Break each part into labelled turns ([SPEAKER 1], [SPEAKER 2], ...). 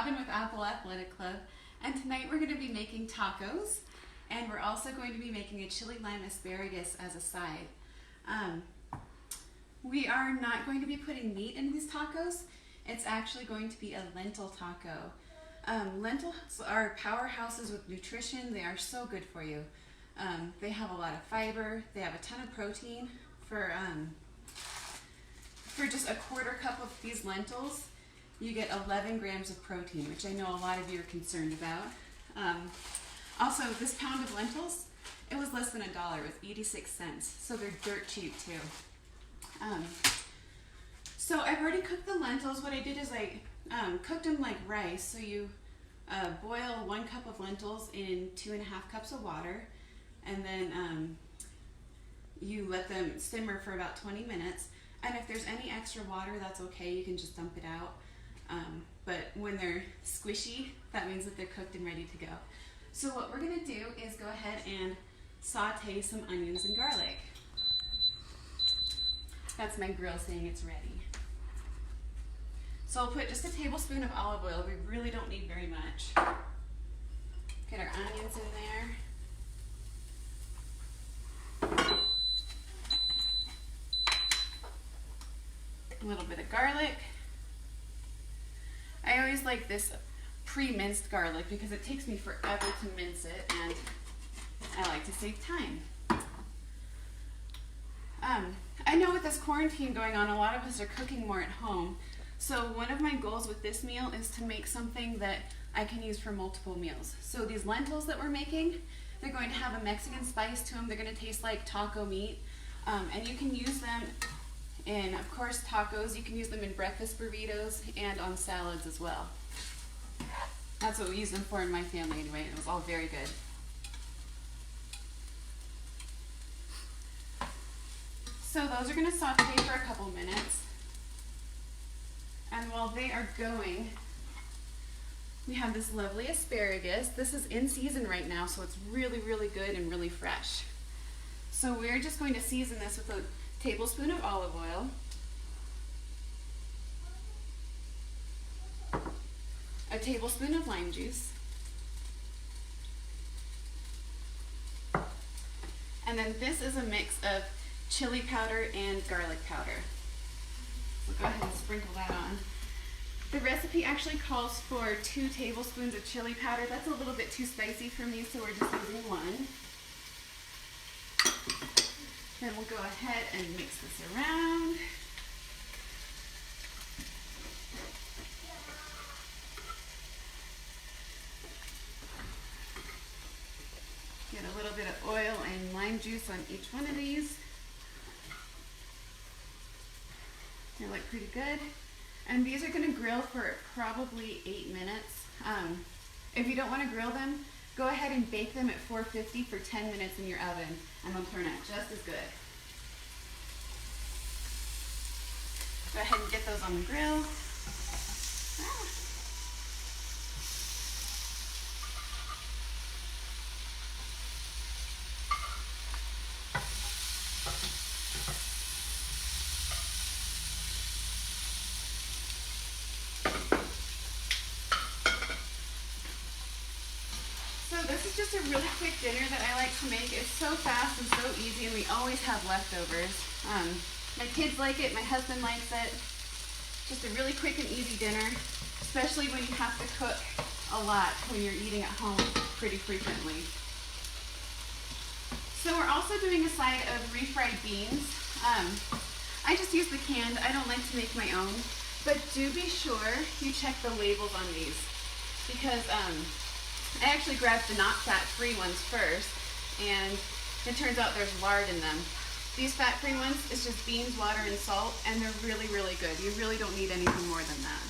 [SPEAKER 1] Robin with Apple Athletic Club, and tonight we're going to be making tacos, and we're also going to be making a chili lime asparagus as a side. We are not going to be putting meat in these tacos. It's actually going to be a lentil taco. Lentils are powerhouses with nutrition. They are so good for you. They have a lot of fiber. They have a ton of protein. For just a quarter cup of these lentils, you get 11 grams of protein, which I know a lot of you are concerned about. Also, this pound of lentils, it was less than $1. It was 86 cents, so they're dirt cheap too. So I've already cooked the lentils. What I did is I cooked them like rice. So you boil 1 cup of lentils in 2.5 cups of water, and then you let them simmer for about 20 minutes. And if there's any extra water, that's okay. You can just dump it out. But when they're squishy, that means that they're cooked and ready to go. So what we're gonna do is go ahead and saute some onions and garlic. That's my grill saying it's ready. So I'll put just a tablespoon of olive oil. We really don't need very much. Get our onions in there. A little bit of garlic. I always like this pre-minced garlic because it takes me forever to mince it, and I like to save time. I know with this quarantine going on, a lot of us are cooking more at home. So one of my goals with this meal is to make something that I can use for multiple meals. So these lentils that we're making, they're going to have a Mexican spice to them. They're going to taste like taco meat. And you can use them in, of course, tacos. You can use them in breakfast burritos and on salads as well. That's what we use them for in my family anyway. It was all very good. So those are going to saute for a couple minutes. And while they are going, we have this lovely asparagus. This is in season right now, so it's really, really good and really fresh. So we're just going to season this with a tablespoon of olive oil, a tablespoon of lime juice, and then this is a mix of chili powder and garlic powder. We'll go ahead and sprinkle that on. The recipe actually calls for 2 tablespoons of chili powder. That's a little bit too spicy for me, so we're just using 1. Then we'll go ahead and mix this around. Get a little bit of oil and lime juice on each one of these. They look pretty good. And these are going to grill for probably 8 minutes. If you don't want to grill them, go ahead and bake them at 450 for 10 minutes in your oven, and they'll turn out just as good. Go ahead and get those on the grill. This is just a really quick dinner that I like to make. It's so fast and so easy, and we always have leftovers. My kids like it, my husband likes it. Just a really quick and easy dinner, especially when you have to cook a lot when you're eating at home pretty frequently. So we're also doing a side of refried beans. I just use the canned. I don't like to make my own, but do be sure you check the labels on these, because I actually grabbed the not fat-free ones first, and it turns out there's lard in them. These fat-free ones, it's just beans, water, and salt, and they're really, really good. You really don't need anything more than that.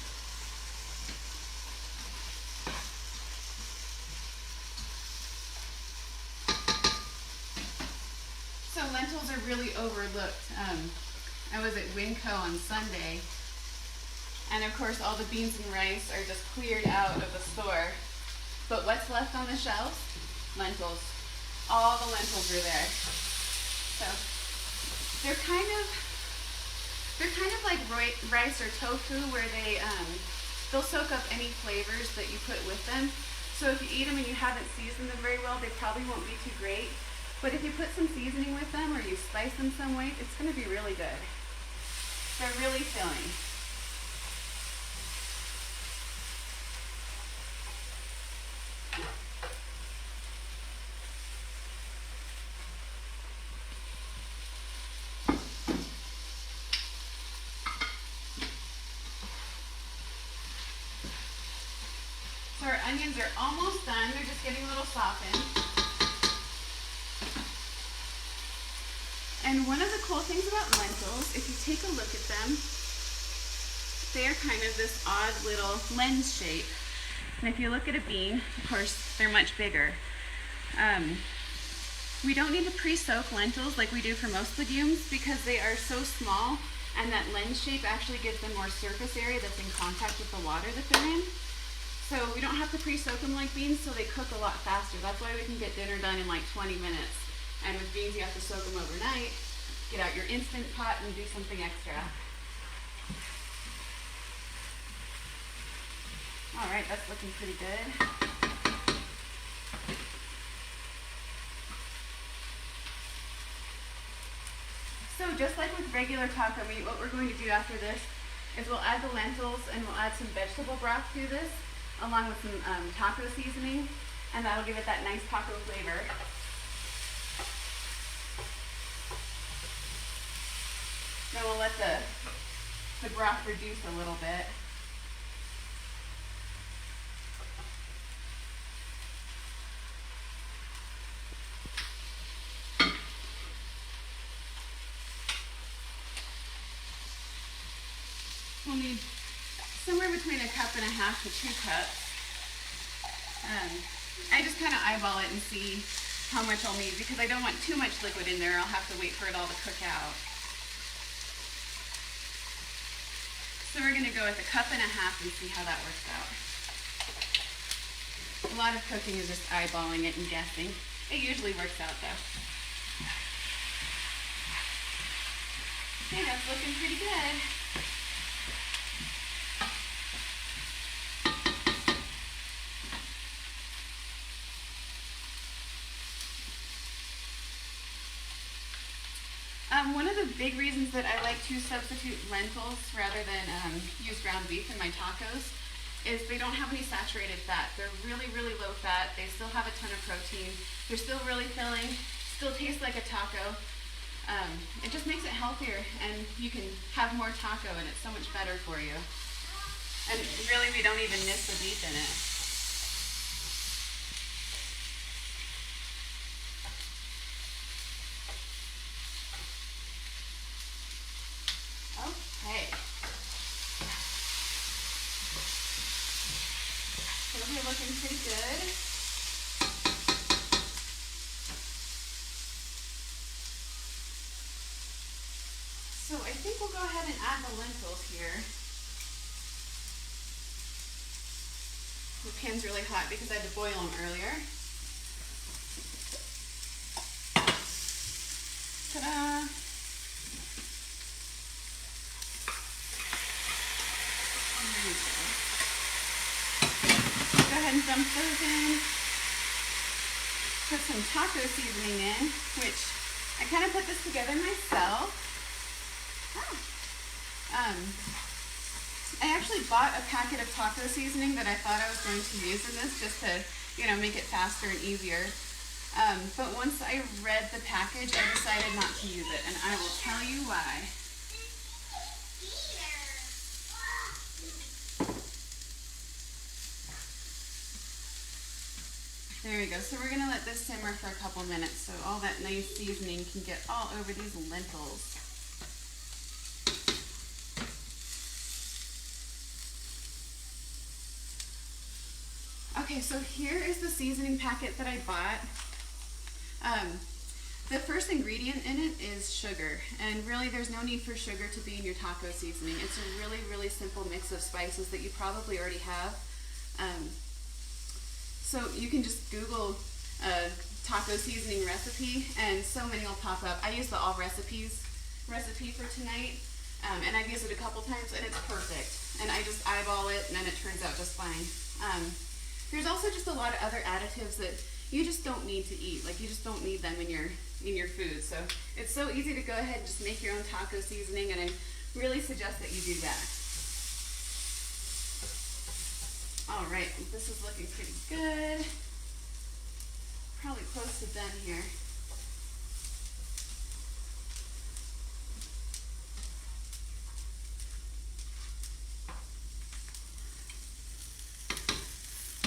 [SPEAKER 1] So lentils are really overlooked. I was at Winco on Sunday, and of course all the beans and rice are just cleared out of the store. But what's left on the shelf? Lentils. All the lentils are there. So they're kind of like rice or tofu, where they they'll soak up any flavors that you put with them. So if you eat them and you haven't seasoned them very well, they probably won't be too great. But if you put some seasoning with them or you spice them some way, it's going to be really good. They're really filling. So our onions are almost done. They're just getting a little softened. And one of the cool things about lentils, if you take a look at them, they are kind of this odd little lens shape. And if you look at a bean, of course, they're much bigger. We don't need to pre-soak lentils like we do for most legumes because they are so small, and that lens shape actually gives them more surface area that's in contact with the water that they're in. So we don't have to pre-soak them like beans, so they cook a lot faster. That's why we can get dinner done in like 20 minutes. And with beans, you have to soak them overnight, get out your Instant Pot, and do something extra. All right, that's looking pretty good. So just like with regular taco meat, what we're going to do after this is we'll add the lentils and we'll add some vegetable broth to this, along with some taco seasoning, and that'll give it that nice taco flavor. Then we'll let the broth reduce a little bit. We'll need somewhere between 1.5 cups to 2 cups. I just kind of eyeball it and see how much I'll need because I don't want too much liquid in there. I'll have to wait for it all to cook out. So we're going to go with 1.5 cups and see how that works out. A lot of cooking is just eyeballing it and guessing. It usually works out though. Okay, that's looking pretty good. One of the big reasons that I like to substitute lentils rather than use ground beef in my tacos is they don't have any saturated fat. They're really, really low fat. They still have a ton of protein. They're still really filling, still taste like a taco. It just makes it healthier and you can have more taco and it's so much better for you. And really we don't even miss the beef in it. Okay. So we're looking pretty good. So I think we'll go ahead and add the lentils here. The pan's really hot because I had to boil them earlier. Ta-da! Go ahead and dump those in. Put some taco seasoning in, which I kind of put this together myself. I actually bought a packet of taco seasoning that I thought I was going to use in this just to, you know, make it faster and easier. But once I read the package, I decided not to use it, and I will tell you why. There we go. So we're going to let this simmer for a couple minutes so all that nice seasoning can get all over these lentils. Okay, so here is the seasoning packet that I bought. The first ingredient in it is sugar, and really there's no need for sugar to be in your taco seasoning. It's a really, really simple mix of spices that you probably already have. So you can just Google taco seasoning recipe and so many will pop up. I use the Allrecipes recipe for tonight. And I've used it a couple times and it's perfect. And I just eyeball it and then it turns out just fine. There's also just a lot of other additives that you just don't need to eat. Like you just don't need them in your food. So it's so easy to go ahead and just make your own taco seasoning, and I really suggest that you do that. All right, this is looking pretty good. Probably close to done here.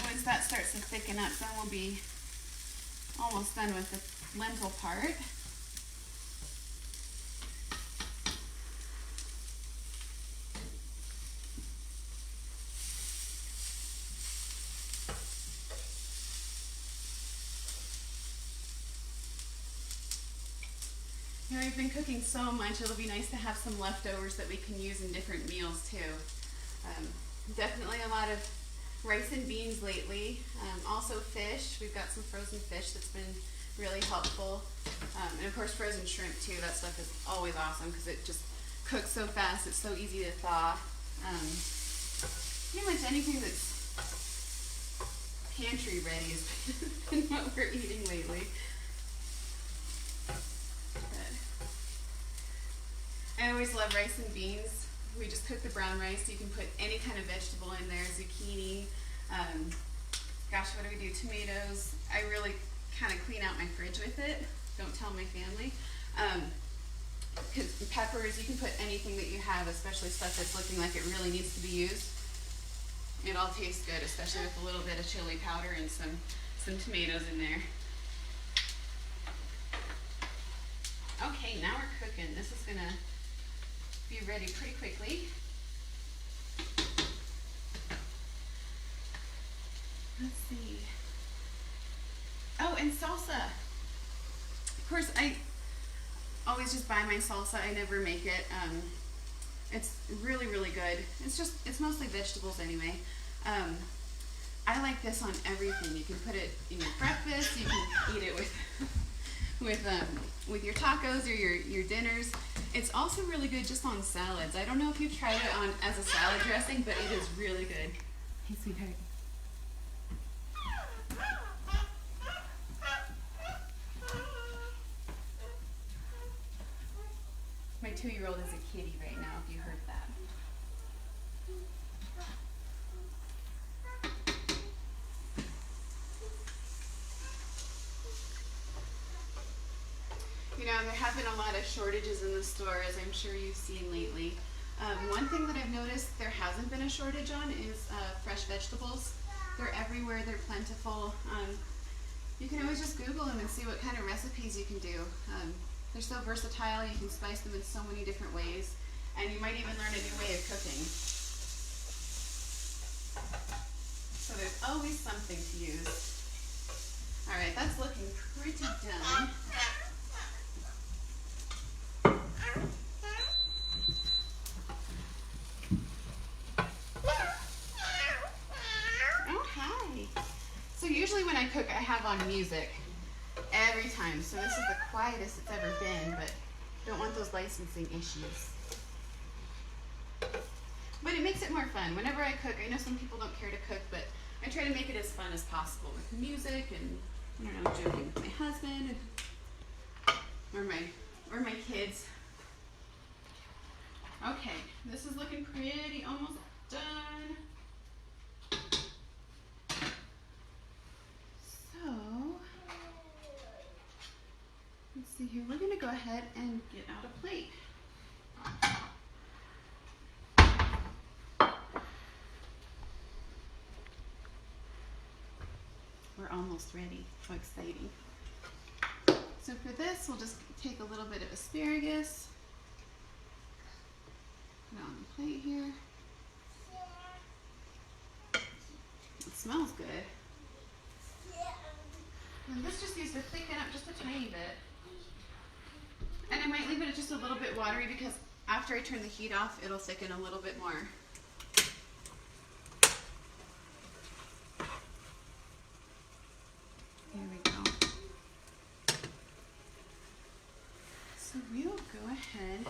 [SPEAKER 1] Once that starts to thicken up, then we'll be almost done with the lentil part. You know, we've been cooking so much, it'll be nice to have some leftovers that we can use in different meals too. Definitely a lot of rice and beans lately. Also fish. We've got some frozen fish that's been really helpful. And of course frozen shrimp too. That stuff is always awesome because it just cooks so fast. It's so easy to thaw. Pretty much anything that's pantry ready has been what we're eating lately. I always love rice and beans. We just cook the brown rice. You can put any kind of vegetable in there, zucchini. Gosh, what do we do? Tomatoes. I really kind of clean out my fridge with it. Don't tell my family. Because peppers, you can put anything that you have, especially stuff that's looking like it really needs to be used. It all tastes good, especially with a little bit of chili powder and some tomatoes in there. Okay, now we're cooking. This is gonna be ready pretty quickly. Let's see. Oh, and salsa. Of course, I always just buy my salsa. I never make it. It's really, really good. It's mostly vegetables anyway. I like this on everything. You can put it in your breakfast. You can eat it with your tacos or your dinners. It's also really good just on salads. I don't know if you've tried it on as a salad dressing, but it is really good. Hey, sweetheart. My 2-year-old is a kitty right now, if you heard that. You know, there have been a lot of shortages in the store, as I'm sure you've seen lately. One thing that I've noticed there hasn't been a shortage on is fresh vegetables. They're everywhere, they're plentiful. You can always just Google them and see what kind of recipes you can do. They're so versatile, you can spice them in so many different ways, and you might even learn a new way of cooking. So there's always something to use. All right, that's looking pretty done. Usually when I cook, I have on music every time, so this is the quietest it's ever been, but don't want those licensing issues. But it makes it more fun. Whenever I cook, I know some people don't care to cook, but I try to make it as fun as possible with music and, I don't know, joking with my husband or my kids. Okay, this is looking pretty almost done. Let's see here, we're going to go ahead and get out a plate. We're almost ready. How exciting. So for this, we'll just take a little bit of asparagus. Put it on the plate here. It smells good. And this just needs to thicken up just a tiny bit. And I might leave it just a little bit watery because after I turn the heat off, it'll thicken a little bit more. There we go. So we'll go ahead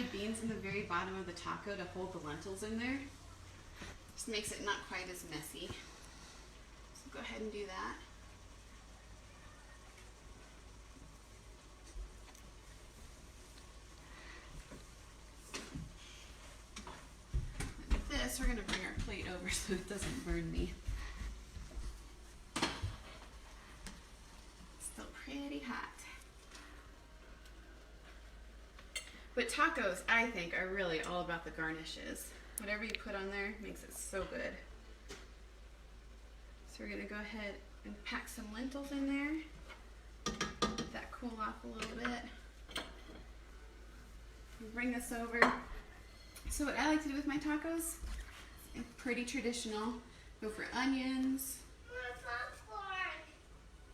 [SPEAKER 1] refried beans in the very bottom of the taco to hold the lentils in there. Just makes it not quite as messy. So go ahead and do that. With this, we're going to bring our plate over so it doesn't burn me. Still pretty hot. But tacos, I think, are really all about the garnishes. Whatever you put on there makes it so good. So we're gonna go ahead and pack some lentils in there. Let that cool off a little bit. Bring this over. So what I like to do with my tacos, it's pretty traditional. Go for onions,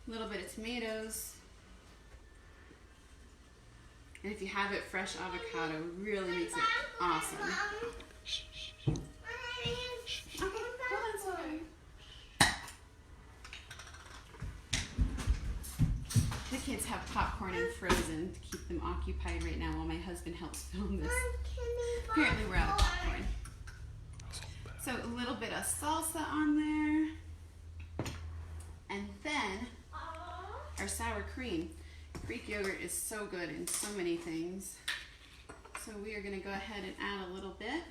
[SPEAKER 1] a little bit of tomatoes, and if you have it, fresh avocado really makes it awesome. Okay, hold on, sorry. The kids have popcorn and frozen to keep them occupied right now while my husband helps film this. Apparently we're out of popcorn. So a little bit of salsa on there. And then our sour cream. Greek yogurt is so good in so many things. So we are going to go ahead and add a little bit.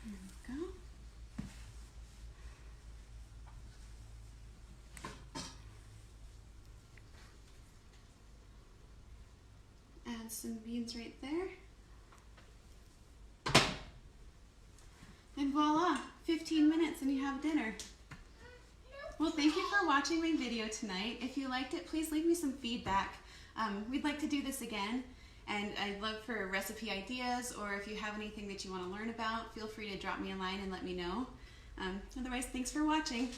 [SPEAKER 1] There we go. Add some beans right there. And voila, 15 minutes and you have dinner. Well, thank you for watching my video tonight. If you liked it, please leave me some feedback. We'd like to do this again, and I'd love for recipe ideas, or if you have anything that you want to learn about, feel free to drop me a line and let me know. Otherwise, thanks for watching.